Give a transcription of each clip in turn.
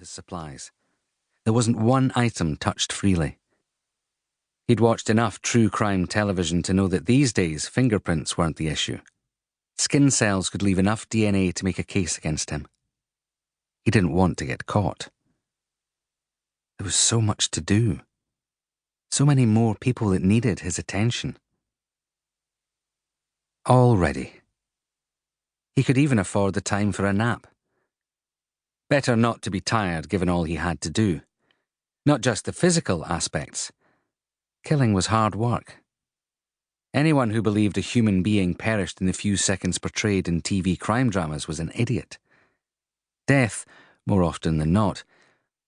his supplies. There wasn't one item touched freely. He'd watched enough true crime television to know that these days fingerprints weren't the issue. Skin cells could leave enough DNA to make a case against him. He didn't want to get caught. There was so much to do. So many more people that needed his attention. All ready. He could even afford the time for a nap. Better not to be tired given all he had to do. Not just the physical aspects. Killing was hard work. Anyone who believed a human being perished in the few seconds portrayed in TV crime dramas was an idiot. Death, more often than not,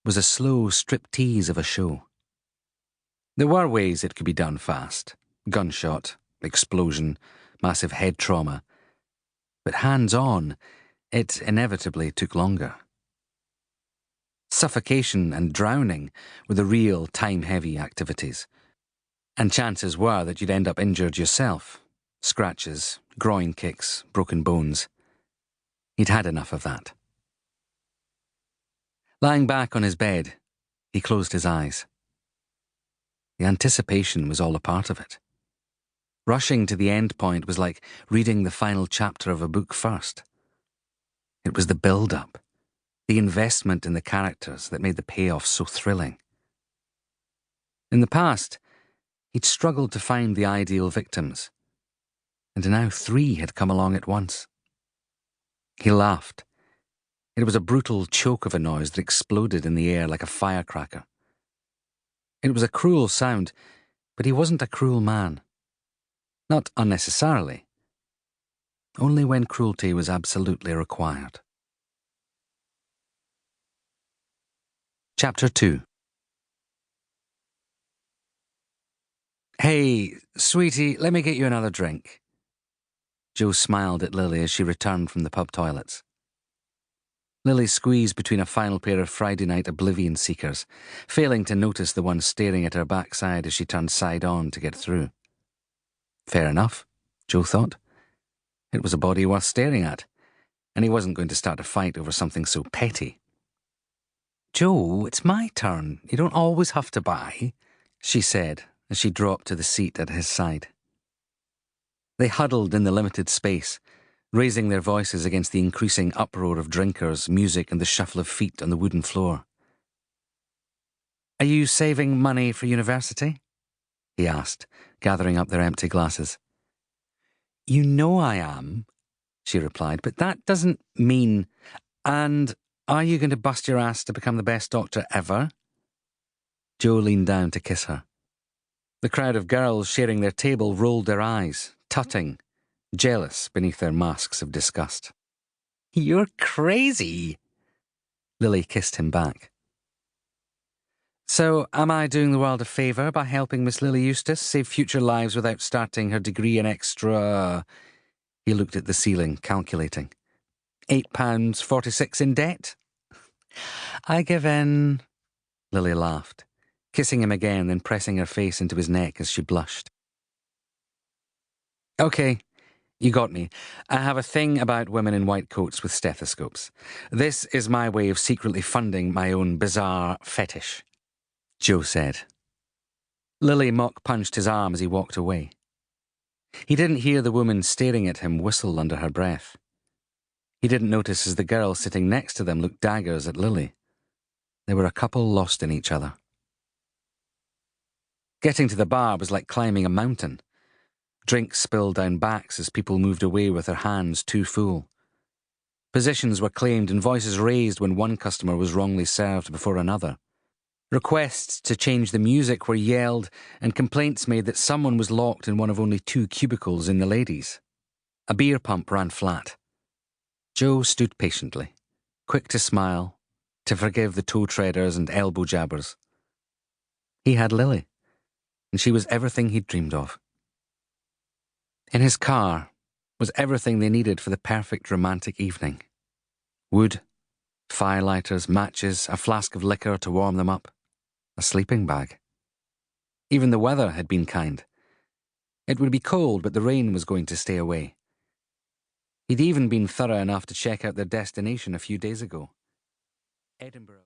was a slow striptease of a show. There were ways it could be done fast. Gunshot, explosion, massive head trauma. But hands-on, it inevitably took longer. Suffocation and drowning were the real time-heavy activities. And chances were that you'd end up injured yourself. Scratches, groin kicks, broken bones. He'd had enough of that. Lying back on his bed, he closed his eyes. The anticipation was all a part of it. Rushing to the end point was like reading the final chapter of a book first. It was the build-up, the investment in the characters that made the payoff so thrilling. In the past, he'd struggled to find the ideal victims, and now 3 had come along at once. He laughed. It was a brutal choke of a noise that exploded in the air like a firecracker. It was a cruel sound, but he wasn't a cruel man. Not unnecessarily. Only when cruelty was absolutely required. Chapter 2. "Hey, sweetie, let me get you another drink." Jo smiled at Lily as she returned from the pub toilets. Lily squeezed between a final pair of Friday night oblivion seekers, failing to notice the one staring at her backside as she turned side on to get through. Fair enough, Jo thought. It was a body worth staring at, and he wasn't going to start a fight over something so petty. "Jo, it's my turn. You don't always have to buy," she said as she dropped to the seat at his side. They huddled in the limited space, raising their voices against the increasing uproar of drinkers, music, and the shuffle of feet on the wooden floor. "Are you saving money for university?" he asked, gathering up their empty glasses. "You know I am," she replied, "but that doesn't mean... And are you going to bust your ass to become the best doctor ever?" Jo leaned down to kiss her. The crowd of girls sharing their table rolled their eyes, tutting, jealous beneath their masks of disgust. "You're crazy." Lily kissed him back. "So, am I doing the world a favour by helping Miss Lily Eustace save future lives without starting her degree in extra..." He looked at the ceiling, calculating. £8.46 in debt? "I give in..." Lily laughed, kissing him again, then pressing her face into his neck as she blushed. "Okay. You got me. I have a thing about women in white coats with stethoscopes. This is my way of secretly funding my own bizarre fetish," Jo said. Lily mock-punched his arm as he walked away. He didn't hear the woman staring at him whistle under her breath. He didn't notice as the girl sitting next to them looked daggers at Lily. They were a couple lost in each other. Getting to the bar was like climbing a mountain. Drinks spilled down backs as people moved away with their hands too full. Positions were claimed and voices raised when one customer was wrongly served before another. Requests to change the music were yelled, and complaints made that someone was locked in one of only 2 cubicles in the ladies. A beer pump ran flat. Jo stood patiently, quick to smile, to forgive the toe treaders and elbow jabbers. He had Lily, and she was everything he'd dreamed of. In his car was everything they needed for the perfect romantic evening. Wood, firelighters, matches, a flask of liquor to warm them up, a sleeping bag. Even the weather had been kind. It would be cold, but the rain was going to stay away. He'd even been thorough enough to check out their destination a few days ago. Edinburgh.